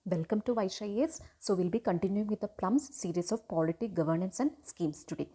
Welcome to Vysh IAS. So we'll be continuing with the Plums series of Polity Governance and Schemes today.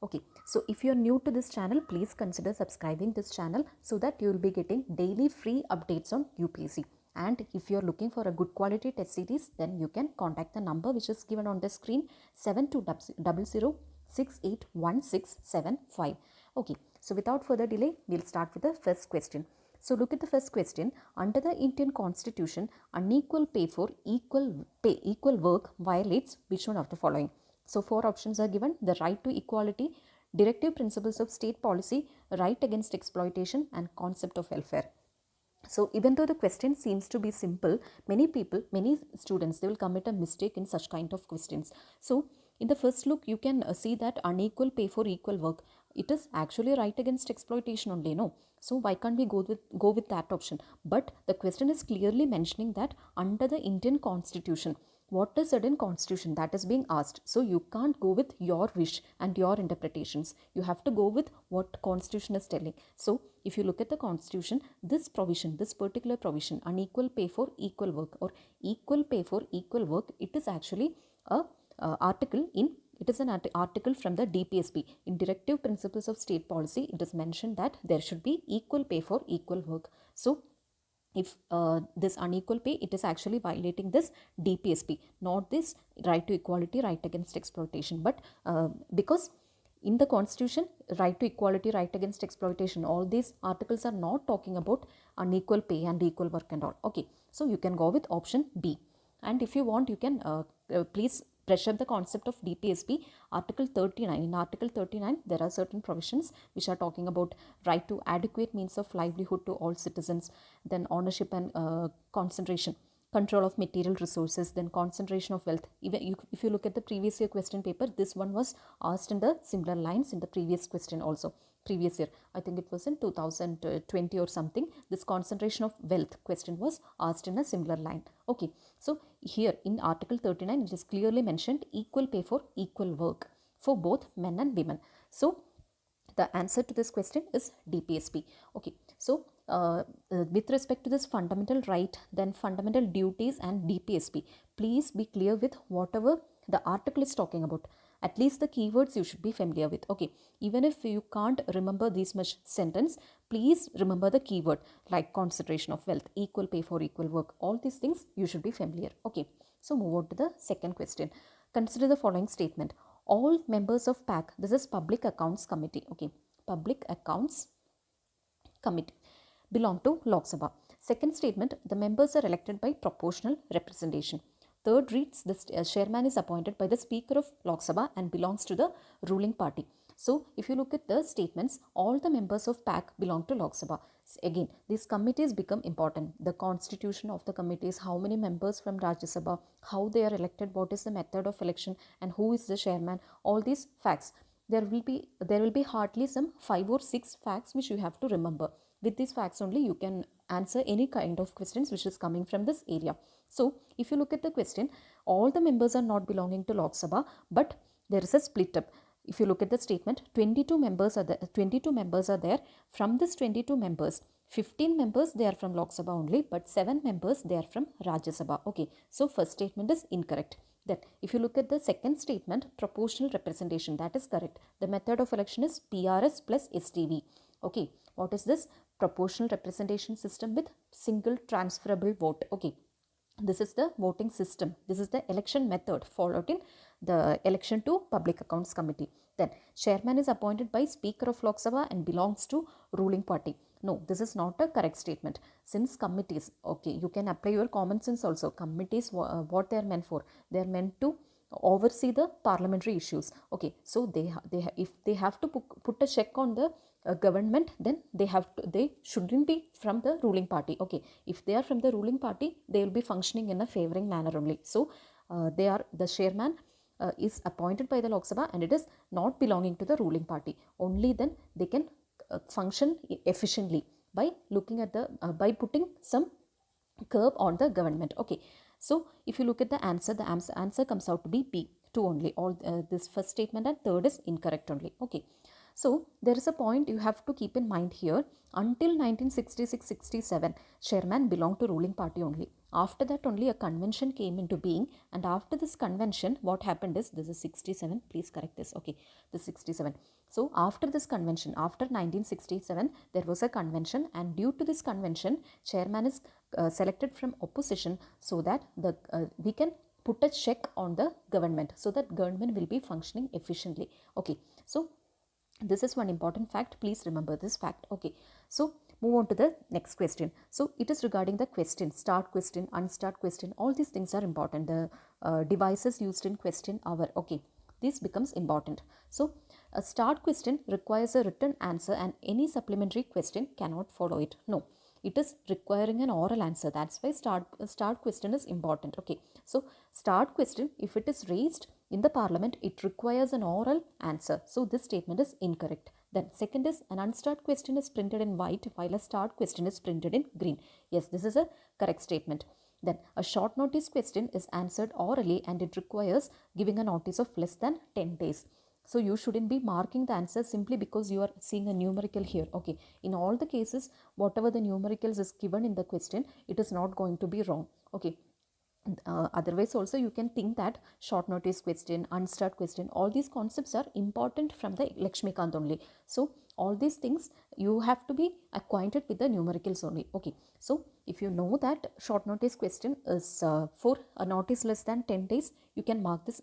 Okay, so if you're new to this channel, please consider subscribing this channel so that you will be getting daily free updates on UPSC. And if you're looking for a good quality test series, then you can contact the number which is given on the screen 7200681675. Okay, so without further delay, we'll start with the first question. So look at the first question. Under the Indian Constitution, unequal pay for equal work violates which one of the following? So 4 options are given: the right to equality, directive principles of state policy, right against exploitation, and concept of welfare. So even though the question seems to be simple, many students, they will commit a mistake in such kind of questions. So in the first look, you can see that unequal pay for equal work, it is actually right against exploitation only, no? So why can't we go with that option? But the question is clearly mentioning that under the Indian Constitution, what is it in Constitution that is being asked? So you can't go with your wish and your interpretations. You have to go with what Constitution is telling. So if you look at the Constitution, this provision, this particular provision, unequal pay for equal work or equal pay for equal work, it is actually a article in it is an article from the DPSP. In Directive Principles of State Policy, it is mentioned that there should be equal pay for equal work. So if this unequal pay, it is actually violating this DPSP, not this right to equality, right against exploitation. But because in the Constitution, right to equality, right against exploitation, all these articles are not talking about unequal pay and equal work and all. Okay, so you can go with option B. And if you want, you can please brush up the concept of DPSP. Article 39. In Article 39, there are certain provisions which are talking about right to adequate means of livelihood to all citizens, then ownership and concentration, control of material resources, then concentration of wealth. Even if you look at the previous year question paper, this one was asked in the similar lines in the previous question also. Previous year, I think it was in 2020 or something, this concentration of wealth question was asked in a similar line. Okay, so here in Article 39, it is clearly mentioned equal pay for equal work for both men and women. So the answer to this question is DPSP. Okay, so with respect to this fundamental right, then fundamental duties and DPSP, please be clear with whatever the article is talking about. At least the keywords you should be familiar with. Okay, even if you can't remember this much sentence, please remember the keyword like concentration of wealth, equal pay for equal work. All these things you should be familiar. Okay, so move on to the second question. Consider the following statement. All members of PAC, this is Public Accounts Committee. Okay, Public Accounts Committee belong to Lok Sabha. Second statement, the members are elected by proportional representation. Third reads, the chairman is appointed by the Speaker of Lok Sabha and belongs to the ruling party. So, if you look at the statements, all the members of PAC belong to Lok Sabha. Again, these committees become important. The constitution of the committees, how many members from Rajya Sabha, how they are elected, what is the method of election, and who is the chairman, all these facts. There will be hardly some 5 or 6 facts which you have to remember. With these facts only, you can answer any kind of questions which is coming from this area. So, if you look at the question, all the members are not belonging to Lok Sabha, but there is a split up. If you look at the statement, 22 members are there. From this 22 members, 15 members, they are from Lok Sabha only, but 7 members, they are from Rajya Sabha. Okay, so first statement is incorrect. That if you look at the second statement, proportional representation, that is correct. The method of election is PRS plus STV. Okay, what is this? Proportional representation system with single transferable vote. Okay, this is the voting system. This is the election method followed in the election to Public Accounts Committee. Then chairman is appointed by Speaker of Lok Sabha and belongs to ruling party. No, this is not a correct statement. Since committees, okay, you can apply your common sense also. Committees, what they are meant for? They are meant to oversee the parliamentary issues. Okay, so if they have to put a check on the government, then they shouldn't be from the ruling party. Okay, if they are from the ruling party, they will be functioning in a favoring manner only. So the chairman is appointed by the Lok Sabha and it is not belonging to the ruling party. Only then they can function efficiently by looking at by putting some curb on the government. Okay, so if you look at the answer comes out to be B, 2 only. All this first statement and third is incorrect only. Okay, so there is a point you have to keep in mind here. Until 1966-67, chairman belonged to ruling party only. After that only a convention came into being, and after this convention what happened is, this is 67, please correct this, okay, this 67. So after this convention, after 1967, there was a convention, and due to this convention, chairman is selected from opposition, so that the we can put a check on the government, so that government will be functioning efficiently. Okay, so this is one important fact, please remember this fact. Okay, so move on to the next question. So it is regarding the question, start question, unstart question, all these things are important. The devices used in question hour, okay, this becomes important. So a start question requires a written answer, and any supplementary question cannot follow it. No, it is requiring an oral answer. That's why start question is important. Okay, so start question, if it is raised in the parliament, it requires an oral answer. So this statement is incorrect. Then second is, an unstart question is printed in white while a start question is printed in green. Yes, this is a correct statement. Then a short notice question is answered orally, and it requires giving a notice of less than 10 days. So you shouldn't be marking the answer simply because you are seeing a numerical here. Okay, in all the cases, whatever the numericals is given in the question, it is not going to be wrong. Okay, otherwise also you can think that short notice question, unstart question, all these concepts are important from the Lakshmikant only. So all these things you have to be acquainted with the numericals only. Okay, so if you know that short notice question is for a notice less than 10 days, you can mark this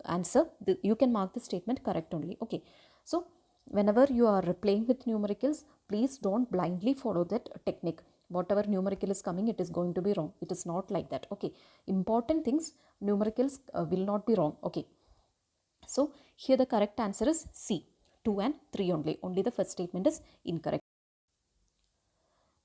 answer, you can mark the statement correct only. Okay, so whenever you are playing with numericals, please don't blindly follow that technique. Whatever numerical is coming, it is going to be wrong. It is not like that. Okay, important things, numericals will not be wrong. Okay, so here the correct answer is C, 2 and 3 only the first statement is incorrect.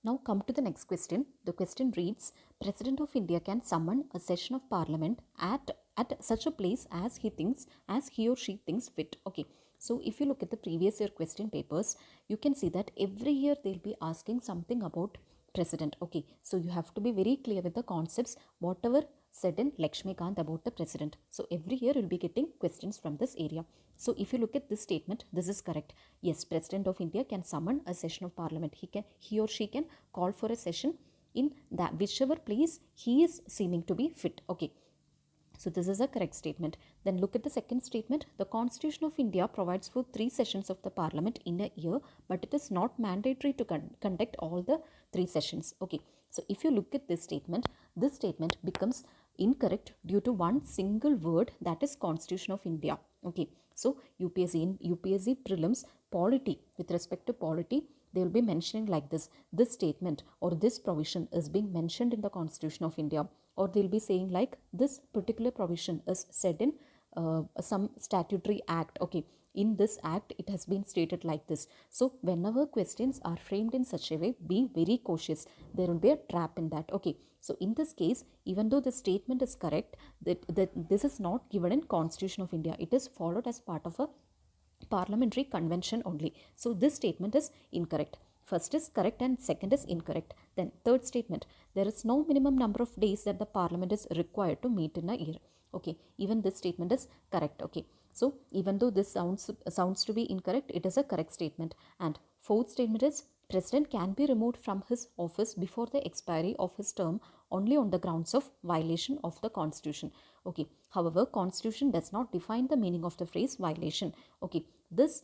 Now come to the next question. The question reads, President of India can summon a session of Parliament at such a place as he or she thinks fit. Okay, so if you look at the previous year question papers, you can see that every year they'll be asking something about president. Okay, so you have to be very clear with the concepts, whatever said in Lakshmikant about the president. So every year you'll be getting questions from this area. So if you look at this statement, this is correct. Yes, President of India can summon a session of Parliament. He or she can call for a session in that whichever place he is seeming to be fit. Okay, so this is a correct statement. Then look at the second statement. The Constitution of India provides for 3 sessions of the Parliament in a year, but it is not mandatory to conduct all the 3 sessions. Okay, so if you look at this statement becomes incorrect due to one single word, that is Constitution of India. Okay, so UPSC Prelims Polity, with respect to polity, they will be mentioning like this statement or this provision is being mentioned in the Constitution of India, or they'll be saying like this particular provision is said in some statutory act. Okay, in this act it has been stated like this. So whenever questions are framed in such a way, be very cautious, there will be a trap in that. Okay, so in this case, even though the statement is correct, that this is not given in Constitution of India, it is followed as part of a parliamentary convention only. So this statement is incorrect. First is correct and second is incorrect. Then third statement, there is no minimum number of days that the parliament is required to meet in a year. Okay, even this statement is correct. Okay, so even though this sounds to be incorrect, it is a correct statement. And fourth statement is, President can be removed from his office before the expiry of his term only on the grounds of violation of the Constitution. Okay, however, Constitution does not define the meaning of the phrase violation. Okay, this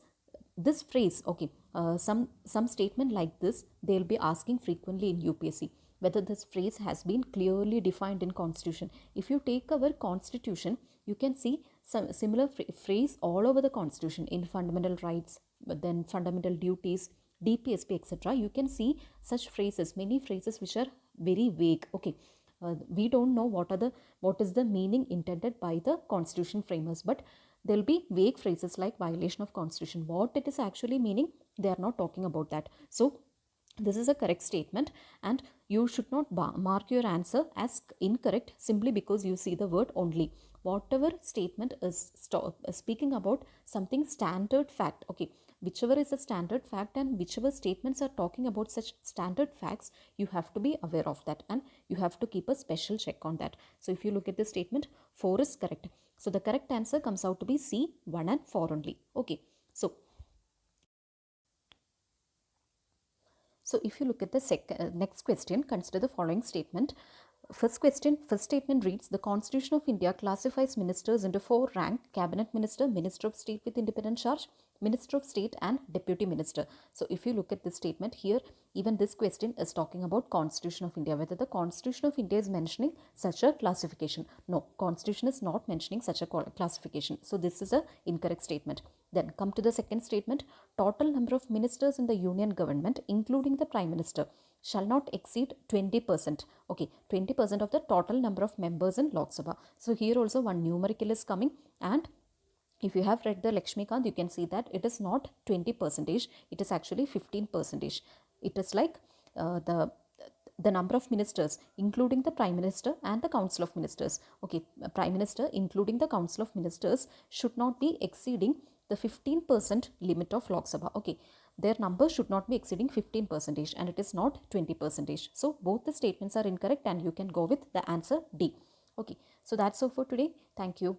phrase, okay, some statement like this they'll be asking frequently in UPSC, whether this phrase has been clearly defined in Constitution. If you take our Constitution, you can see some similar phrase all over the Constitution, in fundamental rights, then fundamental duties, DPSP, etc. You can see such phrases, many phrases which are very vague. Okay, we don't know what is the meaning intended by the Constitution framers, but there will be vague phrases like violation of Constitution. What it is actually meaning, they are not talking about that. So this is a correct statement, and you should not mark your answer as incorrect simply because you see the word only. Whatever statement is speaking about something standard fact, okay, whichever is a standard fact and whichever statements are talking about such standard facts, you have to be aware of that and you have to keep a special check on that. So if you look at the statement, 4 is correct. So the correct answer comes out to be C, 1 and 4 only. Okay, so if you look at the next question, consider the following statement. First question, first statement reads, the Constitution of India classifies ministers into 4 ranks: Cabinet Minister, Minister of State with independent charge, Minister of State and Deputy Minister. So if you look at this statement here, even this question is talking about Constitution of India, whether the Constitution of India is mentioning such a classification. No, Constitution is not mentioning such a classification. So this is a incorrect statement. Then come to the second statement, total number of ministers in the union government, including the Prime Minister, shall not exceed 20%. Okay, 20% of the total number of members in Lok Sabha. So here also one numerical is coming, and if you have read the Lakshmikant, you can see that it is not 20%, it is actually 15%. It is like the number of ministers including the Prime Minister and the Council of Ministers. Okay, Prime Minister including the Council of Ministers should not be exceeding the 15% limit of Lok Sabha. Okay, their number should not be exceeding 15% and it is not 20%. So both the statements are incorrect and you can go with the answer D. Okay, so that's all for today. Thank you.